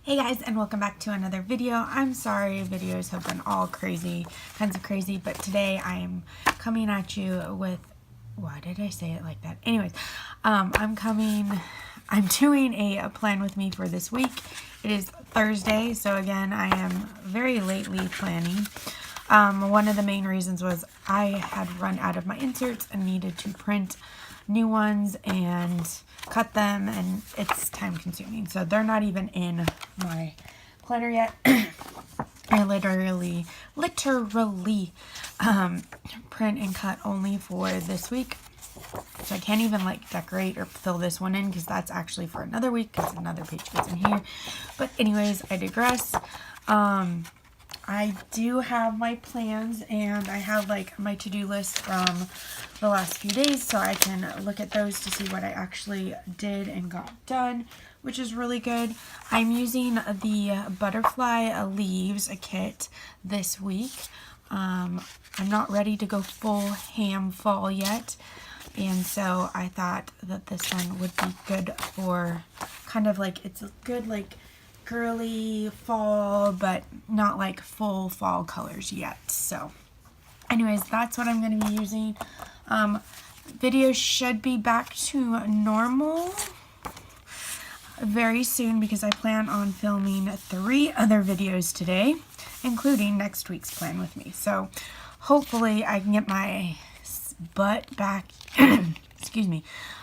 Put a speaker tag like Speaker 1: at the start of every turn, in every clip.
Speaker 1: Hey guys, and welcome back to another video. I'm sorry videos have been all crazy, kinds of crazy, but today I am coming at you with, why did I say it like that? Anyways, I'm doing a plan with me for this week. It is Thursday, so again, I am very lately planning. One of the main reasons was I had run out of my inserts and needed to print new ones and cut them, and it's time consuming, so they're not even in my planner yet. I literally print and cut only for this week, so I can't even like decorate or fill this one in because that's actually for another week because another page goes in here. But anyways, I digress. I do have my plans, and I have like my to-do list from the last few days, so I can look at those to see what I actually did and got done, which is really good. I'm using the butterfly leaves kit this week. I'm not ready to go full ham fall yet, and so I thought that this one would be good for kind of like, it's a good like girly fall, but not like full fall colors yet. So anyways, that's what I'm going to be using. Videos should be back to normal very soon because I plan on filming 3 other videos today, including next week's plan with me. So hopefully I can get my butt back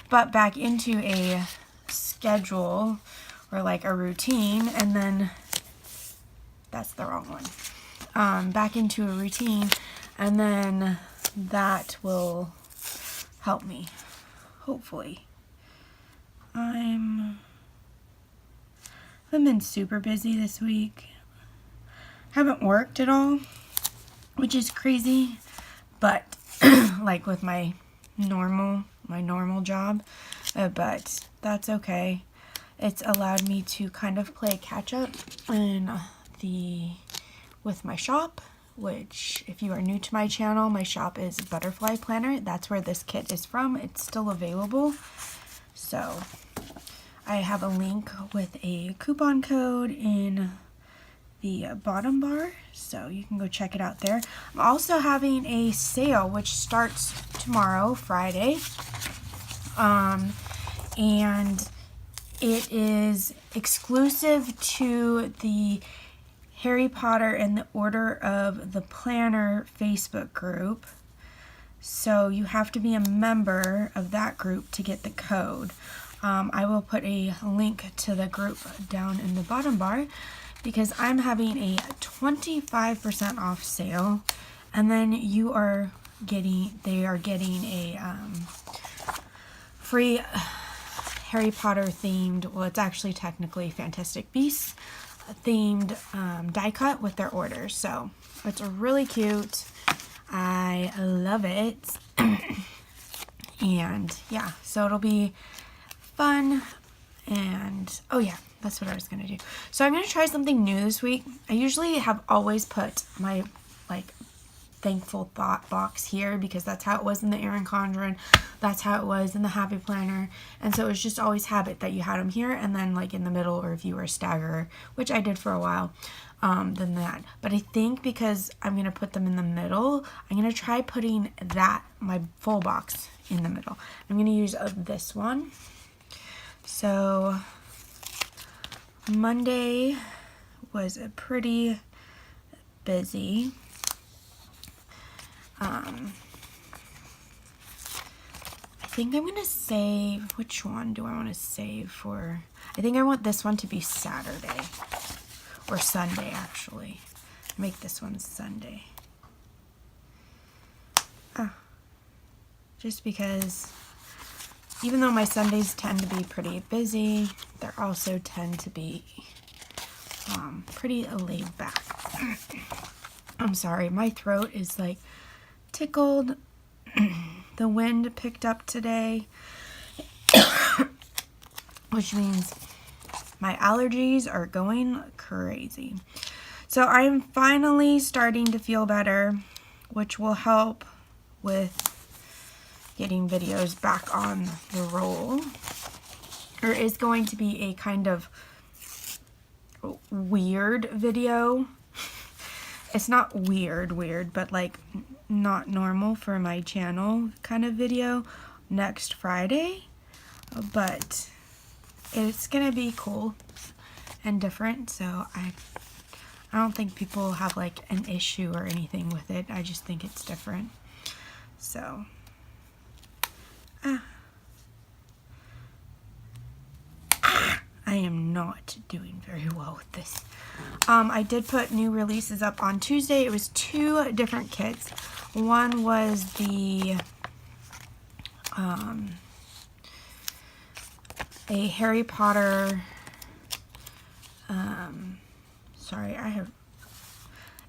Speaker 1: back into a schedule or like a routine, and then that's the wrong one. Back into a routine, and then that will help me, hopefully. I've been super busy this week. Haven't worked at all, which is crazy, but like with my normal job, but that's okay. It's allowed me to kind of play catch up with my shop, which if you are new to my channel, my shop is Butterfly Planner. That's where this kit is from. It's still available. So I have a link with a coupon code in the bottom bar, so you can go check it out there. I'm also having a sale which starts tomorrow, Friday, and it is exclusive to the Harry Potter and the Order of the Planner Facebook group. So you have to be a member of that group to get the code. I will put a link to the group down in the bottom bar because I'm having a 25% off sale, and then they are getting a free Harry Potter themed, well, it's actually technically Fantastic Beasts themed die cut with their order. So it's really cute. I love it. And yeah, so it'll be fun. And oh yeah, that's what I was gonna do. So I'm gonna try something new this week. I usually have always put my like thankful thought box here because that's how it was in the Erin Condren, that's how it was in the Happy Planner, and so it was just always habit that you had them here and then like in the middle, or if you were a staggerer, which I did for a while, than that. But I think because I'm gonna put them in the middle, I'm gonna try putting my full box in the middle. I'm gonna use this one. So Monday was pretty busy. I think I'm gonna save, which one do I want to save for? I think I want this one to be Saturday or Sunday, actually. Make this one Sunday. Just because even though my Sundays tend to be pretty busy, they also tend to be pretty laid back. I'm sorry, my throat is like tickled. The wind picked up today, which means my allergies are going crazy. So I'm finally starting to feel better, which will help with getting videos back on the roll. There is going to be a kind of weird video. It's not weird, but like not normal for my channel kind of video next Friday. But it's gonna be cool and different, so I don't think people have like an issue or anything with it. I just think it's different. So I am not doing very well with this. I did put new releases up on Tuesday. It was 2 different kits. One was the a Harry Potter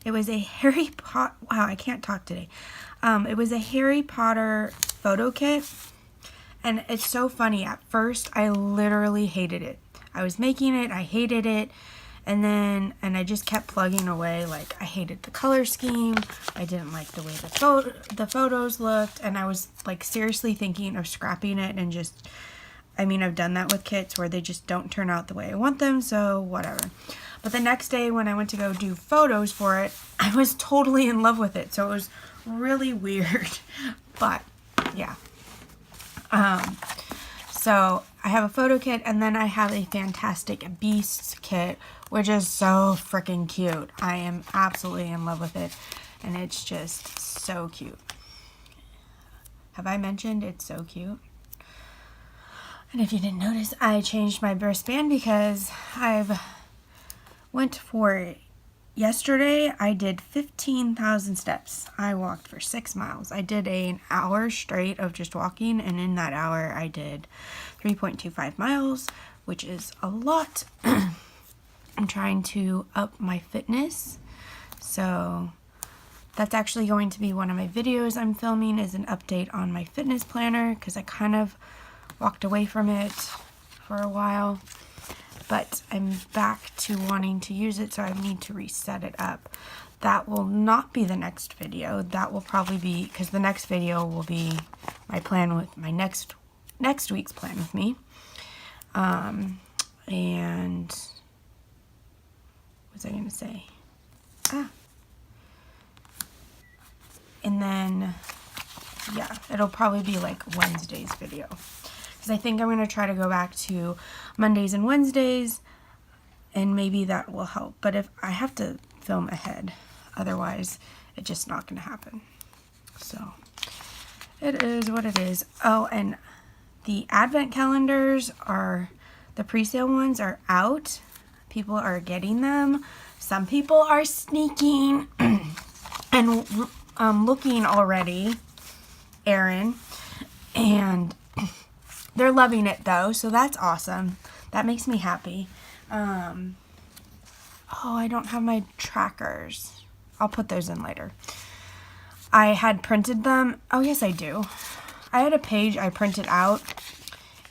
Speaker 1: it was a Harry Potter, wow, I can't talk today. It was a Harry Potter photo kit, and it's so funny. At first, I literally hated it. I was making it, I hated it, and I just kept plugging away. Like, I hated the color scheme, I didn't like the way the photos looked, and I was like seriously thinking of scrapping it and just, I mean, I've done that with kits where they just don't turn out the way I want them, so whatever. But the next day when I went to go do photos for it, I was totally in love with it. So it was really weird. But yeah. So I have a photo kit, and then I have a Fantastic Beasts kit, which is so freaking cute. I am absolutely in love with it, and it's just so cute. Have I mentioned it's so cute? And if you didn't notice, I changed my wristband because I've went for yesterday. I did 15,000 steps. I walked for 6 miles. I did an hour straight of just walking, and in that hour I did 3.25 miles, which is a lot. I'm trying to up my fitness, so that's actually going to be one of my videos I'm filming, is an update on my fitness planner, because I kind of walked away from it for a while. But I'm back to wanting to use it, so I need to reset it up. That will not be the next video. That will probably be, because the next video will be my plan with my next week's plan with me. And what was I going to say? And then, yeah, it'll probably be like Wednesday's video. Because I think I'm going to try to go back to Mondays and Wednesdays, and maybe that will help. But if I have to film ahead, otherwise it's just not going to happen. So it is what it is. Oh, and the advent calendars the pre-sale ones are out. People are getting them. Some people are sneaking and looking already, Erin, and they're loving it though, so that's awesome. That makes me happy. Oh, I don't have my trackers. I'll put those in later. I had printed them. Oh, yes, I do. I had a page I printed out,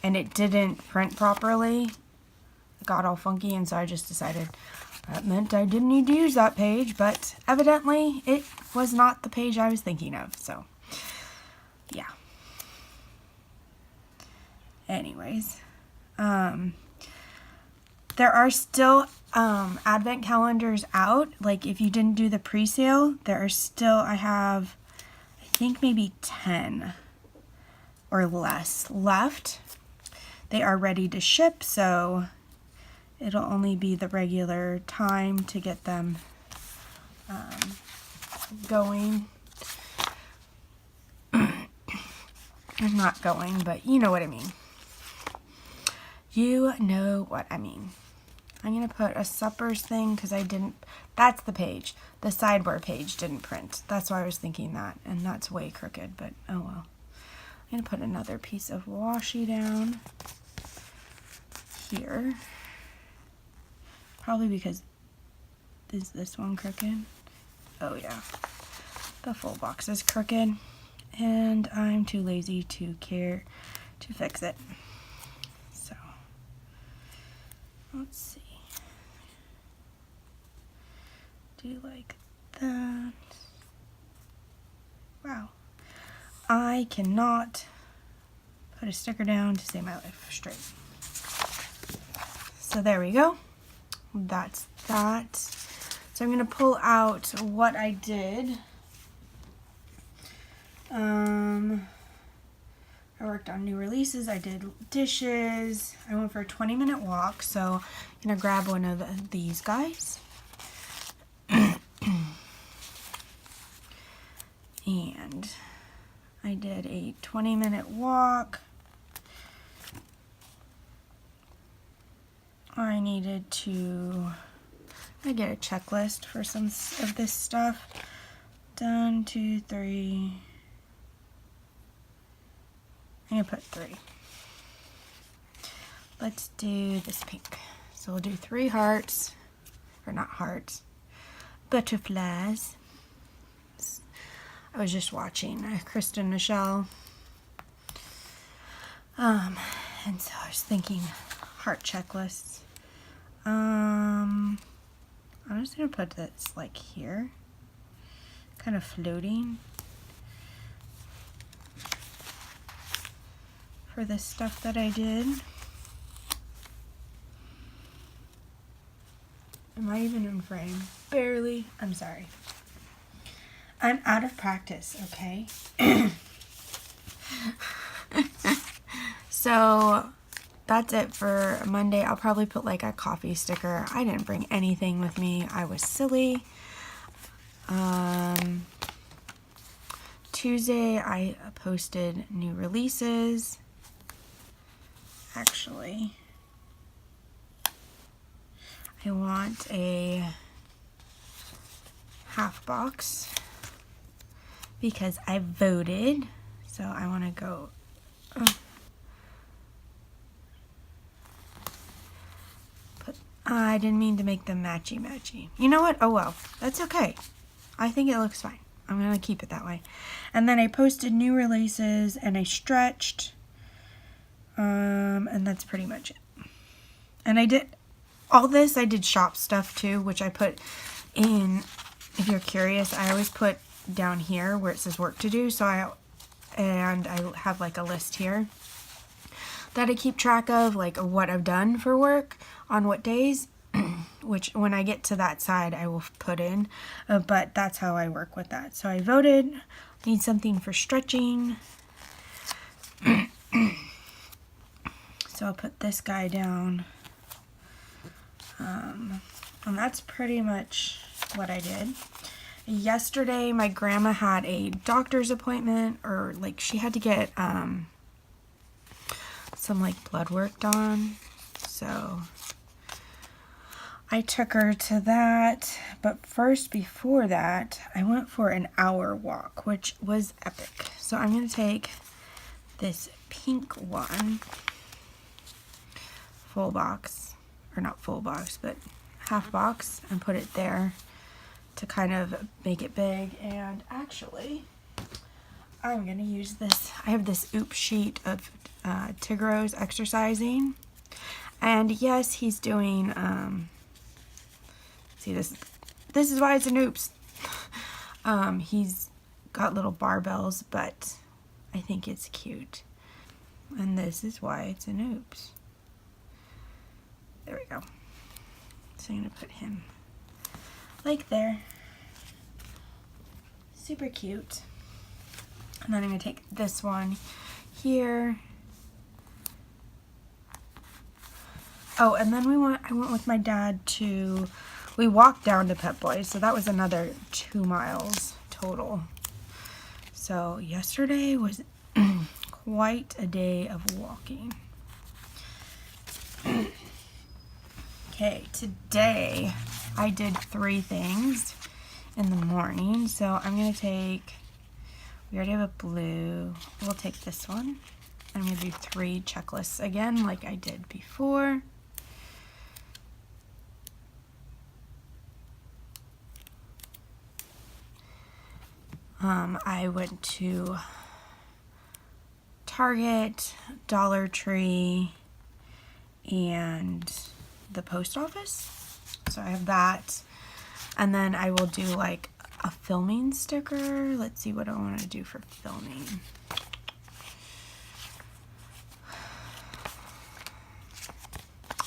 Speaker 1: and it didn't print properly. It got all funky, and so I just decided that meant I didn't need to use that page, but evidently it was not the page I was thinking of, so yeah. Anyways, there are still advent calendars out. Like, if you didn't do the pre-sale, there are still, I have, I think maybe 10 or less left. They are ready to ship, so it'll only be the regular time to get them going. Not going, but you know what I mean. You know what I mean. I'm going to put a suppers thing because that's the page. The sidebar page didn't print. That's why I was thinking that, and that's way crooked, but oh well. I'm going to put another piece of washi down here. Probably because, is this one crooked? Oh yeah. The full box is crooked, and I'm too lazy to care to fix it. So, let's see. Do like that. Wow. I cannot put a sticker down to save my life straight. So there we go. that's that. So I'm going to pull out what I did. I worked on new releases. I did dishes. I went for a 20-minute walk. So I'm going to grab one of these guys. And I did a 20-minute walk. I needed to get a checklist for some of this stuff. 1, 2, 3. I'm gonna put 3. Let's do this pink. So we'll do 3 hearts, or not hearts, butterflies. I was just watching Kristen Michelle, and so I was thinking heart checklists. I'm just gonna put this like here, kind of floating for this stuff that I did. Am I even in frame? Barely. I'm sorry. I'm out of practice, okay? So that's it for Monday. I'll probably put like a coffee sticker. I didn't bring anything with me. I was silly. Tuesday I posted new releases. Actually, I want a half box because I voted. So I want to go. I didn't mean to make them matchy-matchy. You know what? Oh well, that's okay. I think it looks fine. I'm going to keep it that way. And then I posted new releases and I stretched. And that's pretty much it. And I did all this. I did shop stuff too, which I put in, if you're curious, I always put down here where it says work to do. So I have like a list here that I keep track of, like what I've done for work on what days, which when I get to that side, I will put in, but that's how I work with that. So I voted, need something for stretching. So I'll put this guy down. And that's pretty much what I did. Yesterday, my grandma had a doctor's appointment, or like she had to get some like blood work done. So I took her to that. But first, before that, I went for an hour walk, which was epic. So I'm going to take this pink one, full box, or not full box, but half box, and put it there to kind of make it big. And actually, I'm going to use this. I have this Oops sheet of Tigro's exercising. And yes, he's doing, see this is why it's an Oops. He's got little barbells, but I think it's cute. And this is why it's an Oops. There we go. So I'm going to put him like there. Super cute. And then I'm going to take this one here. Oh, and then I went with my dad to, we walked down to Pep Boys, so that was another 2 miles total. So yesterday was quite a day of walking. Okay, today I did 3 things in the morning. So I'm going to take, we already have a blue. We'll take this one. I'm going to do 3 checklists again like I did before. I went to Target, Dollar Tree, and the post office. So I have that. And then I will do like a filming sticker. Let's see what I want to do for filming.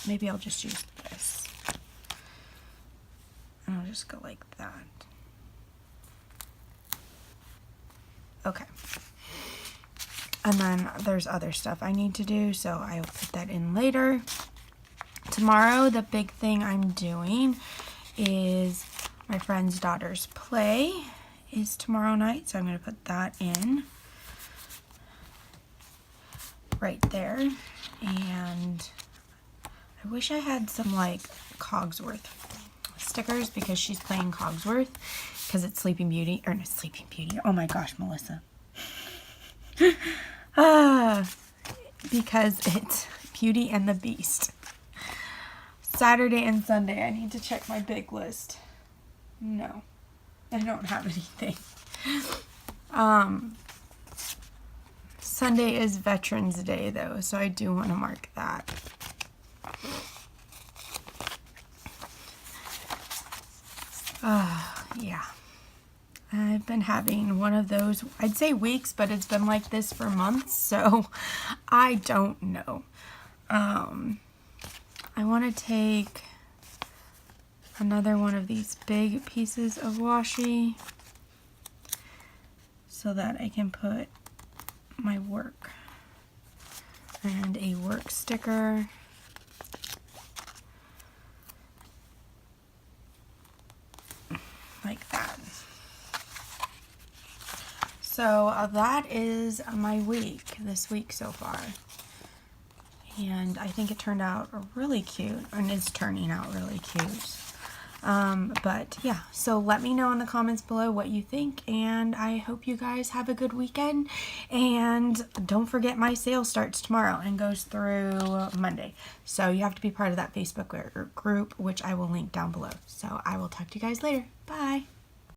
Speaker 1: Maybe I'll just use this. just go like that. Okay. And then there's other stuff I need to do, so I'll put that in later. Tomorrow, the big thing I'm doing is my friend's daughter's play is tomorrow night, so I'm going to put that in right there. And I wish I had some like Cogsworth stickers because she's playing Cogsworth because it's Sleeping Beauty, or no, Sleeping Beauty. Oh my gosh, Melissa. Because it's Beauty and the Beast. Saturday and Sunday, I need to check my big list. No, I don't have anything. Sunday is Veterans Day though, so I do want to mark that. Yeah. I've been having one of those, I'd say weeks, but it's been like this for months, so I don't know. I want to take another one of these big pieces of washi so that I can put my work and a work sticker. Like that. So that is my week, this week so far. And I think it turned out really cute, and it's turning out really cute. But yeah, so let me know in the comments below what you think, and I hope you guys have a good weekend. And don't forget, my sale starts tomorrow and goes through Monday. So you have to be part of that Facebook group, which I will link down below. So I will talk to you guys later. Bye.